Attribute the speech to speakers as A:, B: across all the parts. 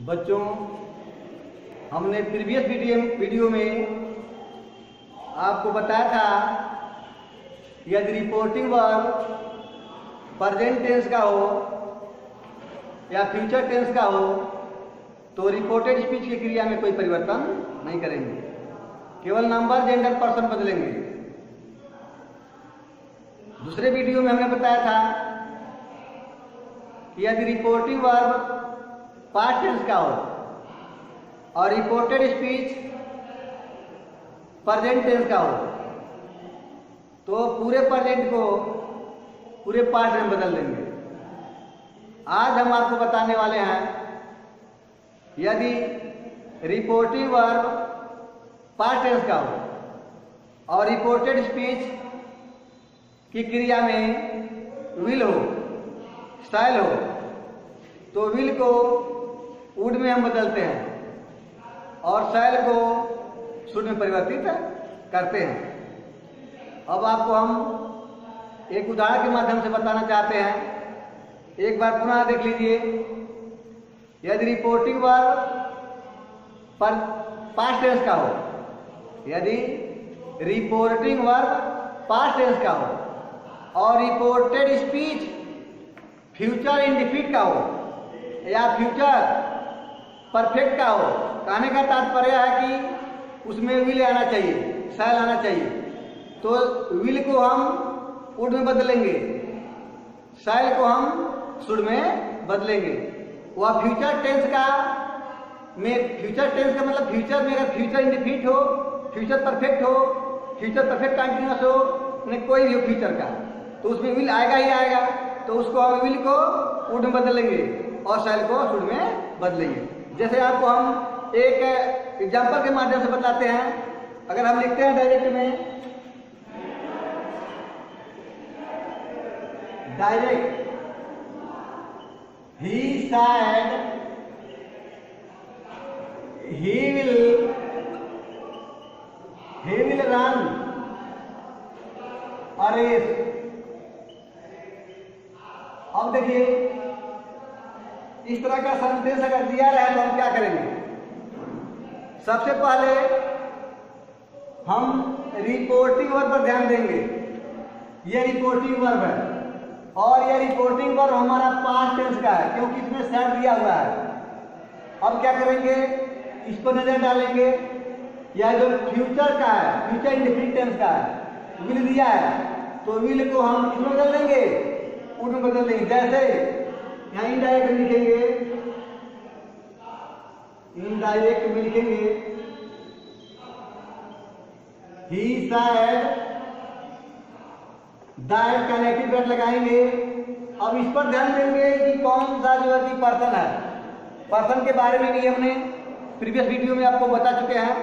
A: बच्चों, हमने previous video में आपको बताया था यदि रिपोर्टिंग वर्ब प्रेजेंट टेंस का हो या फ्यूचर टेंस का हो तो रिपोर्टेड स्पीच की क्रिया में कोई परिवर्तन नहीं करेंगे, केवल नंबर, जेंडर, पर्सन बदलेंगे। दूसरे वीडियो में हमने बताया था कि यदि रिपोर्टिंग वर्ब पास्ट टेंस का हो और रिपोर्टेड स्पीच प्रेजेंट टेंस का हो तो पूरे प्रेजेंट को पूरे पास्ट में बदल देंगे। आज हम आपको बताने वाले हैं यदि रिपोर्टिंग वर्ब पास्ट टेंस का हो और रिपोर्टेड स्पीच की क्रिया में विल हो, शैल हो, तो विल को वुड में हम बदलते हैं और शैल को शुड में परिवर्तित करते हैं। अब आपको हम एक उदाहरण के माध्यम से बताना चाहते हैं। एक बार पुनः देख लीजिए। यदि रिपोर्टिंग वर्ब पर पास्ट टेंस का हो, यदि रिपोर्टिंग वर्ब पास्ट टेंस का हो और रिपोर्टेड स्पीच फ्यूचर इंडेफिनिट का हो या फ्यूचर परफेक्ट का हो, कहने का तात्पर्य है कि उसमें विल आना चाहिए, शैल आना चाहिए, तो विल को हम वुड में बदलेंगे, शैल को हम शुड में बदलेंगे। वह फ्यूचर टेंस का फ्यूचर टेंस का मतलब फ्यूचर में अगर फ्यूचर इंडेफिनिट हो, फ्यूचर परफेक्ट हो, फ्यूचर परफेक्ट कंटिन्यूअस हो, कोई भी हो फ्यूचर का, तो उसमें विल आएगा ही आएगा, तो उसको हम विल को वुड में बदलेंगे और शैल को शुड में बदलेंगे। जैसे आपको हम एक एग्जांपल के माध्यम से बताते हैं। अगर हम लिखते हैं direct he said he will run a race। अब देखिए, इस तरह का सेंटेंस अगर दिया रहे तो हम क्या करेंगे? सबसे पहले हम रिपोर्टिंग वर्ब पर ध्यान देंगे। ये रिपोर्टिंग वर्ब है और ये रिपोर्टिंग वर्ब हमारा पास्ट टेंस का है क्योंकि इसमें शैल दिया हुआ है। अब क्या करेंगे? इस पर नजर डालेंगे। यह जो फ्यूचर का है, फ्यूचर इंडेफिनिट टेंस का है, विल दिया है, तो विल को हम किसमें बदल देंगे? वुड में बदल देंगे। जैसे यहाँ इनडायरेक्ट लिखेंगे, इनडायरेक्ट में लिखेंगे he said, दैट का नेगेटिव वर्ड लगाएंगे। अब इस पर ध्यान देंगे कि कौन सा जो है कि पर्सन है। पर्सन के बारे में भी हमने प्रीवियस वीडियो में आपको बता चुके हैं,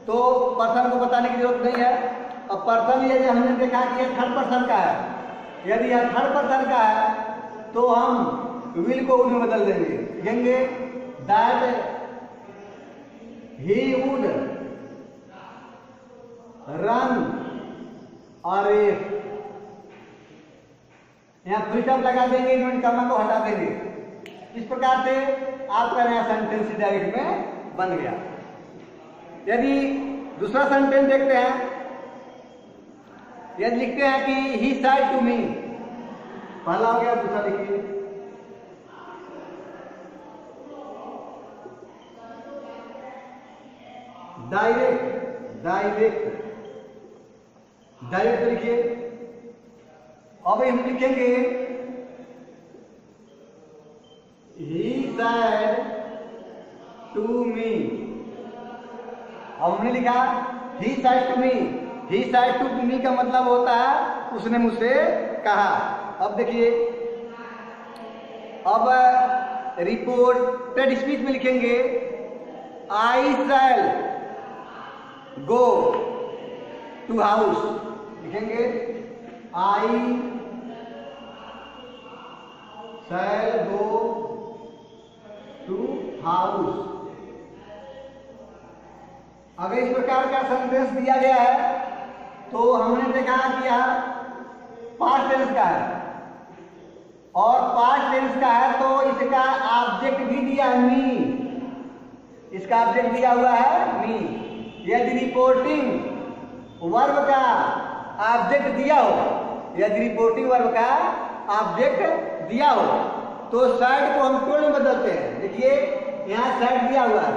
A: तो पर्सन को बताने की जरूरत नहीं है। अब पर्सन यदि हमने देखा कि यह थर्ड पर्सन का है, यदि यह थर्ड पर्सन का है तो हम विल को वुड में बदल देंगे, लिखेंगे that he would run a race. यहाँ फुल स्टॉप लगा देंगे, इन्वर्टेड कॉमा को हटा देंगे। इस प्रकार से आपका नया सेंटेंस डायरेक्ट में बन गया। यदि दूसरा सेंटेंस देखते हैं, यदि लिखते हैं कि ही सेड टू मी, पहला हो गया, दूसरा लिखिए डायरेक्ट लिखिए। अब हम लिखेंगे he said to me। अब हमने लिखा he said to me। he said to me का मतलब होता है उसने मुझसे कहा। अब देखिए, अब रिपोर्टेड स्पीच में लिखेंगे I shall go to house, लिखेंगे I shall go to house। अगर इस प्रकार का सेंटेंस दिया गया है तो हमने देखा कि यह पास्ट टेंस का है और पास्ट टेंस का है तो इसका ऑब्जेक्ट भी दिया मी। इसका ऑब्जेक्ट दिया हुआ है मी। यदि रिपोर्टिंग वर्ब का ऑब्जेक्ट दिया हो, यदि रिपोर्टिंग वर्ब का ऑब्जेक्ट दिया हो तो साइड को हम टोल्ड में बदलते हैं। देखिए यहाँ साइड दिया हुआ है,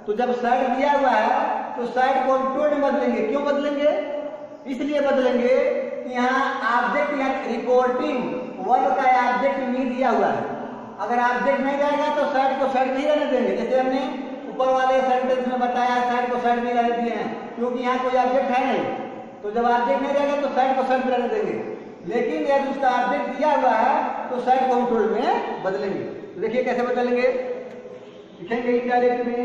A: तो जब साइड दिया हुआ है तो साइड को हम टोल्ड में बदलेंगे। क्यों बदलेंगे? इसलिए बदलेंगे कि यहाँ ऑब्जेक्ट या रिपोर्टिंग वर्ब का ऑब्जेक्ट मी दिया हुआ है। अगर ऑब्जेक्ट नहीं जाएगा तो साइड को साइड नहीं रहने देंगे। जैसे हमने ऊपर वाले सेंटेंस में बताया, साइड को साइड नहीं रहने दिए हैं क्योंकि यहाँ कोई ऑब्जेक्ट है नहीं। तो जब ऑब्जेक्ट नहीं रहेगा तो साइड को साइड रहने देंगे, लेकिन यदि उसका ऑब्जेक्ट दिया हुआ है तो साइड को हम टोल्ड में बदलेंगे। तो देखिए कैसे बदलेंगे, लिखेंगे इनडायरेक्ट में,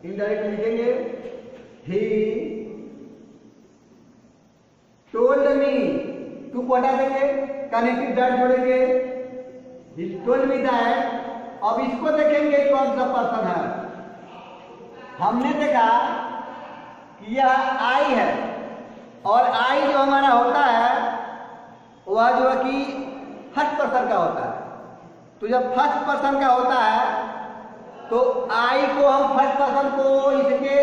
A: इनडायरेक्ट लिखेंगे ही टोल्ड मी, टू को हटा देंगे, कनेक्टिव डॉट जोड़ेंगे, ही टोल्ड मी दैट। अब इसको देखेंगे कौन सा पर्सन है। हमने देखा कि यह आई है और आई जो हमारा होता है वह जो है कि फर्स्ट पर्सन का होता है। तो जब फर्स्ट पर्सन का होता है तो आई को हम फर्स्ट पर्सन को इसके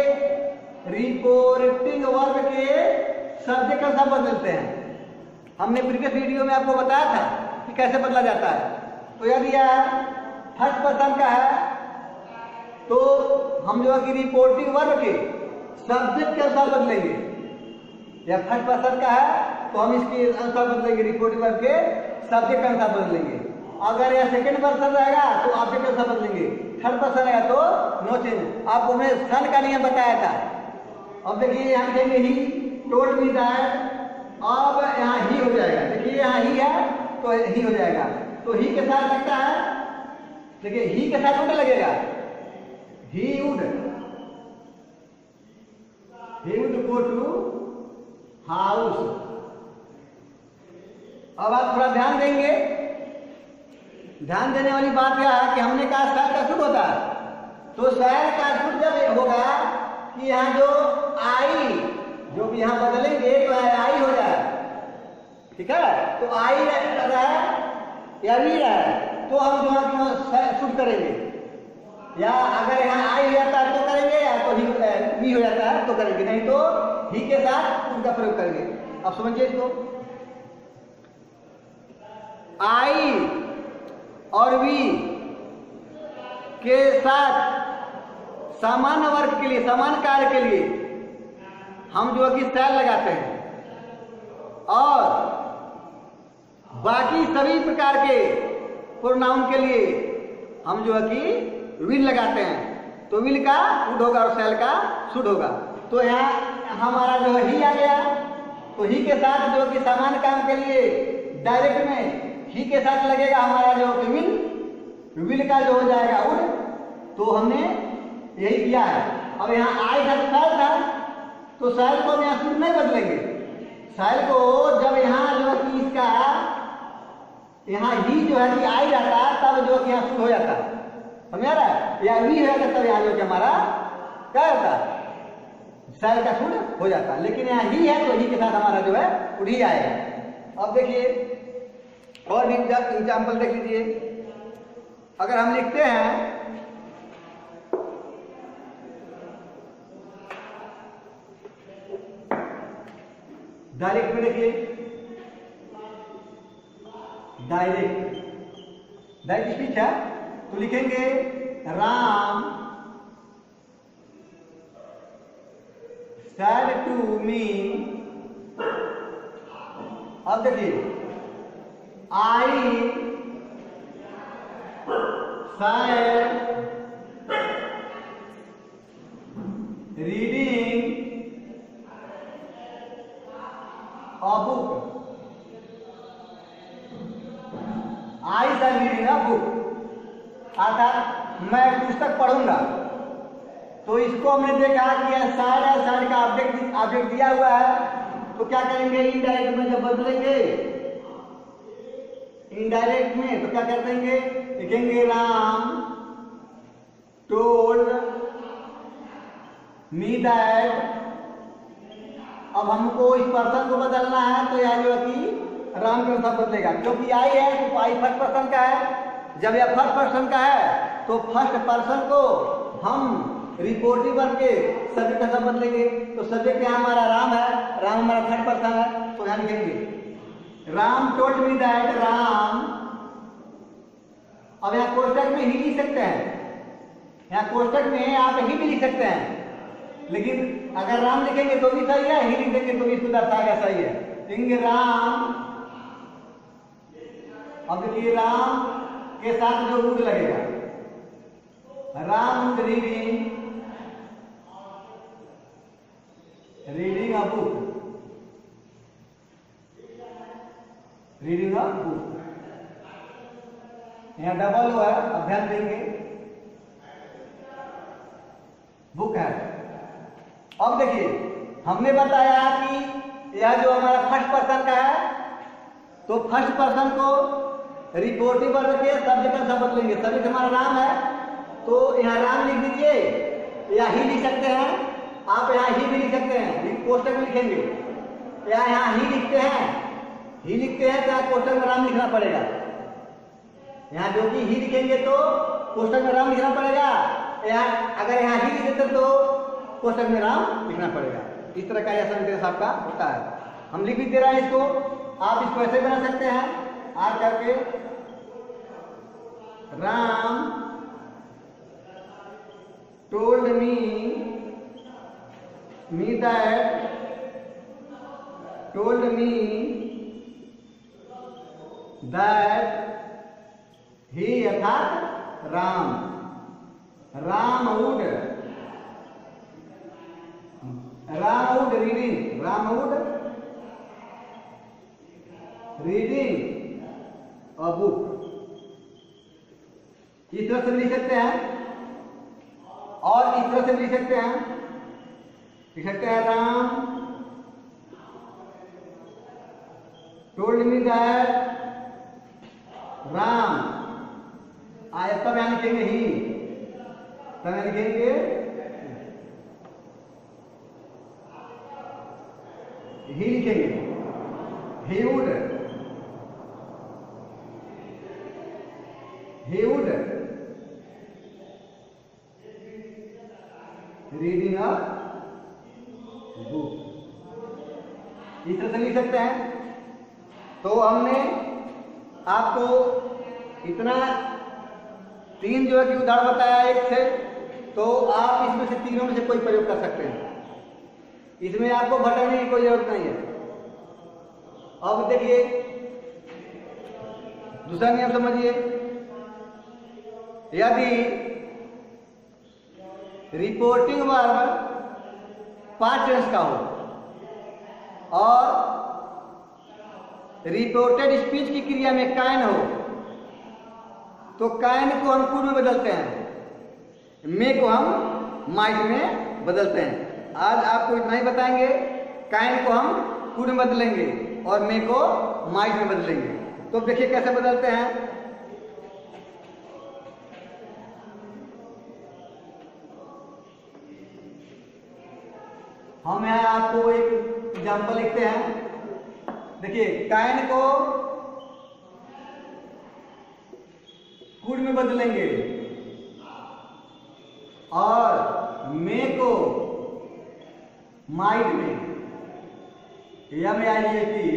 A: रिपोर्टिंग वर्ब के सब्जेक्ट का सब बदलते हैं। हमने प्रीवियस वीडियो में आपको बताया था कि कैसे बदला जाता है। तो यदि यह फर्स्ट पर्सन का है तो हम जो है कि रिपोर्टिंग वर्ब के सब्जेक्ट के अनुसार बदलेंगे। या फर्स्ट पर्सन का है तो हम इसके अनुसार बदलेंगे, रिपोर्टिंग वर्ब के सब्जेक्ट के अनुसार बदलेंगे। अगर यह सेकंड पर्सन रहेगा तो ऑब्जेक्ट के अनुसार बदलेंगे, थर्ड पर्सन रहेगा तो नो चेंज। आपको मैंने सन का नियम बताया था। अब देखिए हम कहेंगे ही टोल्ड मी दैट, अब यहाँ ही हो जाएगा। देखिए यहाँ ही है तो ही हो जाएगा, तो ही के साथ लगता है। देखिए ही के साथ उल्टा लगेगा, he would go to house। अब आप थोड़ा ध्यान देंगे, ध्यान देने वाली बात यह है कि हमने कहा शहर का शुभ होता है, तो शहर का शुभ जब होगा कि यहाँ जो आई जो भी यहाँ बदलेंगे तो आई हो जाए, ठीक है। तो आई रहा या भी रहा तो हम जो है शुभ करेंगे, या अगर यहाँ आई हो जाता है तो करेंगे, या तो ही हो जाता है तो करेंगे, नहीं तो ही के साथ उनका प्रयोग करेंगे। अब समझिए इसको, आई और वी के साथ समान वर्ग के लिए, समान कार्य के लिए हम जो है कि शैल लगाते हैं, और बाकी सभी प्रकार के प्रोनाउन के लिए हम जो है कि विल लगाते हैं। तो विल का शुड होगा और शैल का शुड होगा। तो यहाँ हमारा जो है ही आ गया, तो ही के साथ जो कि समान काम के लिए डायरेक्ट में ही के साथ लगेगा हमारा जो कि विल का जो हो जाएगा उड। तो हमने यही किया है। अब यहाँ आई था शैल था, तो शैल को हम यहाँ शुड नहीं बदलेंगे। शैल को जब यहाँ जो है कि इसका यहाँ ही जो है कि आई रहता तब जो कि यहाँ शुड हो जाता, समझ रहा है, या वी हो जाता तब यहाँ जो कि हमारा क्या होता, शैल का शुड हो जाता। लेकिन यहाँ ही है तो ही के साथ हमारा जो है उड ही आएगा। अब देखिए और भी एग्जाम्पल देख लीजिए। अगर हम लिखते हैं डायरेक्ट में, देखिए डायरेक्ट स्पीच है, तो लिखेंगे राम said to me। अब देखिए I said reading a book। I said reading a book अर्थात मैं एक पुस्तक पढ़ूंगा। तो इसको हमने देखा कि साइड का ऑब्जेक्ट दिया हुआ है, तो क्या करेंगे इनडायरेक्ट में जब बदलेंगे, इनडायरेक्ट में तो क्या कर देंगे, लिखेंगे राम टोल्ड मी दैट। अब हमको इस पर्सन को बदलना है तो यहाँ जो है कि राम के अनुसार बदलेगा, क्योंकि आई है तो आई फर्स्ट पर्सन का है, जब यह फर्स्ट पर्सन का है तो फर्स्ट पर्सन को हम रिपोर्टिव वर्ब के सब्जेक्ट का सब बदलेंगे। तो सब्जेक्ट यहाँ हमारा राम है, राम हमारा थर्ड पर्सन है, तो यहाँ लिखेंगे Ram told me that Ram. अब यहाँ कोष्टक में ही लिख सकते हैं, यहाँ कोष्टक में आप ही भी लिख सकते हैं, लेकिन अगर राम लिखेंगे तो भी सही है, ही लिख देंगे तो भी इसको दर्शाएगा सही है। लिखेंगे राम। अब देखिए राम के साथ जो वुड लगेगा, Ram would reading a book, reading a book. यहाँ डबल हुआ है, अब ध्यान देंगे बुक है। अब देखिए हमने बताया कि यह जो हमारा फर्स्ट पर्सन का है तो फर्स्ट पर्सन को रिपोर्टिव वर्ब के सब्जेक्ट का सब बदलेंगे। सब्जेक्ट हमारा राम है तो यहाँ राम लिख दीजिए, या ही लिख सकते हैं, आप यहाँ ही भी लिख सकते हैं, कोष्टक में लिखेंगे, या यहाँ ही लिखते हैं, ही लिखते हैं तो यहाँ कोष्टक में राम लिखना पड़ेगा। यहाँ जो कि ही लिखेंगे तो कोष्टक में राम लिखना पड़ेगा, यहाँ अगर यहाँ ही लिख देते तो कोष्टक में राम लिखना पड़ेगा। इस तरह का यह सेंटेंस आपका होता है। हम लिख भी दे रहे हैं इसको, आप इसको ऐसे बना सकते हैं आर करके Ram told me that, told me that he अर्थात Ram, Ram would reading, Ram would reading a book. इस तरह से लिख सकते हैं और इस तरह से लिख सकते हैं, लिख सकते हैं Ram told me that Ram, आया तब यहाँ लिखेंगे ही, तब यहाँ लिखेंगे ही, लिखेंगे he would reading a book। इस तरह से लिख सकते हैं। तो हमने आपको इतना तीन जो है कि उदाहरण बताया एक से, तो आप इसमें से तीनों में से कोई प्रयोग कर सकते हैं, इसमें आपको भटकने की कोई जरूरत नहीं है। अब देखिए दूसरा नियम समझिए, यदि रिपोर्टिंग वर्ब पास्ट टेंस का हो और रिपोर्टेड स्पीच की क्रिया में कैन हो तो कैन को हम कुड में बदलते हैं, मे को हम माइट में बदलते हैं। आज आपको इतना ही बताएंगे, कैन को हम कुड में बदलेंगे और मे को माइट में बदलेंगे। तो देखिए कैसे बदलते हैं। हम यहाँ आपको एक एग्जांपल लिखते हैं। देखिए कैन को कुड में बदलेंगे और मे को माइट में, या में आइए कि